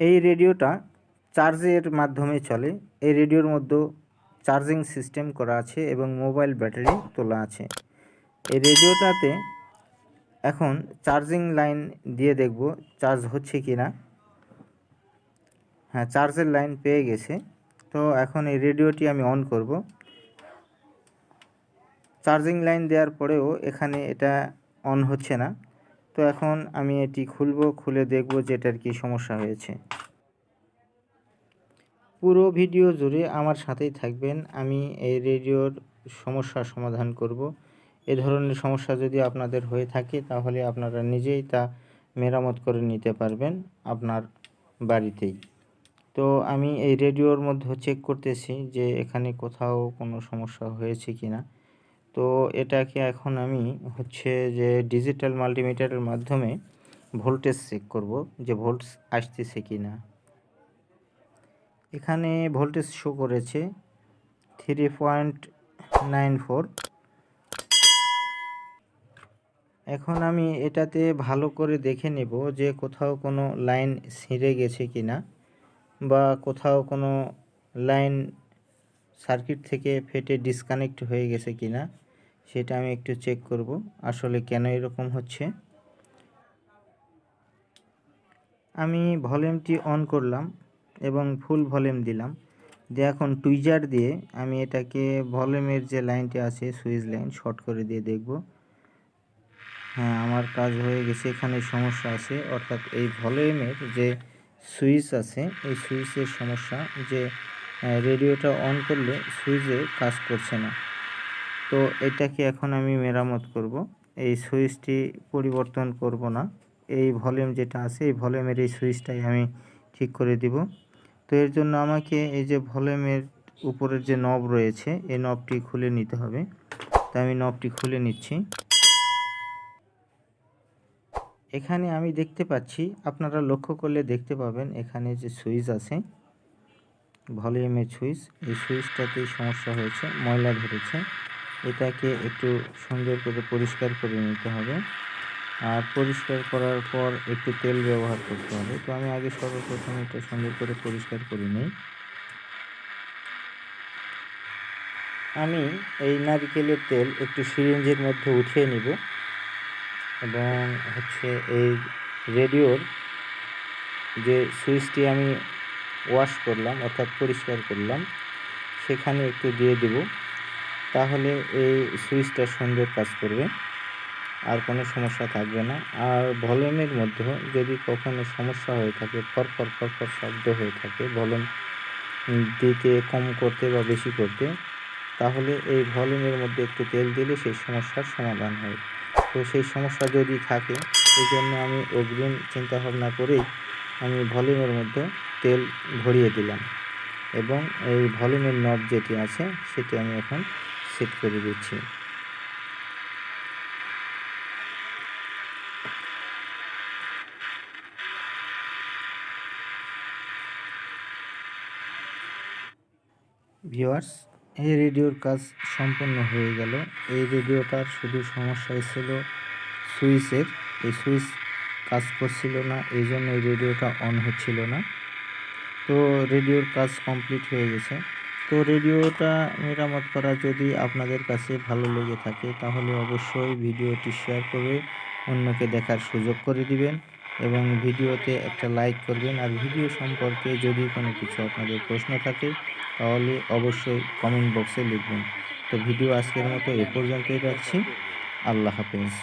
এই রেডিওটা চার্জের মাধ্যমে চলে। এই রেডিওর মধ্যে চার্জিং সিস্টেম করা আছে এবং মোবাইল ব্যাটারি তোলা আছে। এই রেডিওটাতে এখন চার্জিং লাইন দিয়ে দেখব চার্জ হচ্ছে কি না। হ্যাঁ, চার্জের লাইন পেয়ে গেছে। তো এখন এই রেডিওটি আমি অন করব। চার্জিং লাইন দেওয়ার পরেও এখানে এটা অন হচ্ছে না। তো এখন আমি এটি খুলে দেখব যে এটার কী সমস্যা হয়েছে। পুরো ভিডিও জুড়ে আমার সাথেই থাকবেন। আমি এই রেডিওর সমস্যার সমাধান করব। এ ধরনের সমস্যা যদি আপনাদের হয়ে থাকে তাহলে আপনারা নিজেই তা মেরামত করে নিতে পারবেন আপনার বাড়িতেই। তো আমি এই রেডিওর মধ্যে চেক করতেছি যে এখানে কোথাও কোনো সমস্যা হয়েছে কি না। তো এটাকে এখন আমি যে ডিজিটাল মাল্টিমিটারের মাধ্যমে ভোল্টেজ চেক করব যে ভোল্টেজ আসতেছে কি না। এখানে ভোল্টেজ শো করেছে 3.94। এখন আমি এটাতে ভালো করে দেখে নেব যে কোথাও কোনো লাইন ছিঁড়ে গেছে কি না, বা কোথাও কোনো লাইন সার্কিট থেকে ফেটে ডিসকানেক্ট হয়ে গেছে কি না, সেটা আমি একটু চেক করব আসলে কেন এরকম হচ্ছে। আমি ভলিউমটি অন করলাম এবং ফুল ভলিউম দিলাম দিয়ে এখন টুইজার দিয়ে আমি এটাকে ভলিউমের যে লাইনটি আছে সুইচ লাইন শর্ট করে দিয়ে দেখব। হ্যাঁ, আমার কাজ হয়ে গেছে। এখানে সমস্যা আছে, অর্থাৎ এই ভলিউমের যে সুইচ আছে এই সুইচের সমস্যা, যে রেডিওটা অন করলে সুইচে কাজ করছে না। তো এটাকে এখন আমি মেরামত করব। এই সুইচটি পরিবর্তন করব না, এই ভলিউম যেটা আছে এই ভলিউমের এই সুইচটাই আমি ঠিক করে দিব। তো এর জন্য আমাকে এই যে ভলিউমের উপরের যে নব রয়েছে এই নবটি খুলে নিতে হবে। তো আমি নবটি খুলে নিচ্ছি। এখানে আমি দেখতে পাচ্ছি, আপনারা লক্ষ্য করলে দেখতে পাবেন এখানে যে সুইচ আছে ভলিউমের সুইচ, এই সুইচটাতেই সমস্যা হয়েছে, ময়লা ধরেছে। এটাকে একটু সুন্দর করে পরিষ্কার করে নিতে হবে। আর পরিষ্কার করার পর একটু তেল ব্যবহার করতে হবে। তো আমি আগে সর্বপ্রথম এটা সুন্দর করে পরিষ্কার করে নিই। আমি এই নারকেলের তেল একটু সিরিঞ্জের মধ্যে উঠিয়ে নিব এবং এই রেডিওর যে সুইচটি আমি ওয়াশ করলাম অর্থাৎ পরিষ্কার করলাম সেখানে একটু দিয়ে দেব। তাহলে এই সুইচটা সুন্দর কাজ করবে, আর কোনো সমস্যা থাকবে না। আর ভলিউমের মধ্যে যদি কখনো সমস্যা হয়ে থাকে, ফরফর ফরফর শব্দ হয়ে থাকে ভলিউম দিতে কম করতে বা বেশি করতে, তাহলে এই ভলিউমের মধ্যে একটু তেল দিলে সেই সমস্যার সমাধান হয়। তো সেই সমস্যা যদি থাকে এই জন্য আমি অগ্রিম চিন্তাভাবনা করেই আমি ভলিউমের মধ্যে তেল ভরিয়ে দিলাম এবং এই ভলিউমের নব যেটি আছে সেটি আমি এখন সেট করে দিচ্ছি। ভিউয়ার্স, এই রেডিওর কাজ সম্পূর্ণ হয়ে গেল। এই রেডিওটার শুধু সমস্যা ছিল সুইচের, এই সুইচ কাজ করছিল না, এই জন্য এই রেডিওটা অন হচ্ছিল না। তো রেডিওর কাজ কমপ্লিট হয়ে গেছে। তো রেডিওটা মেরামত করা যদি আপনাদের কাছে ভালো লেগে থাকে তাহলে অবশ্যই ভিডিওটি শেয়ার করে অন্যকে দেখার সুযোগ করে দিবেন এবং ভিডিওতে একটা লাইক করবেন। আর ভিডিও সম্পর্কে যদি কোনো কিছু আপনাদের প্রশ্ন থাকে তাহলে অবশ্যই কমেন্ট বক্সে লিখবেন। তো ভিডিও আজকের মতো এ পর্যন্তই রাখছি। আল্লাহ হাফেজ।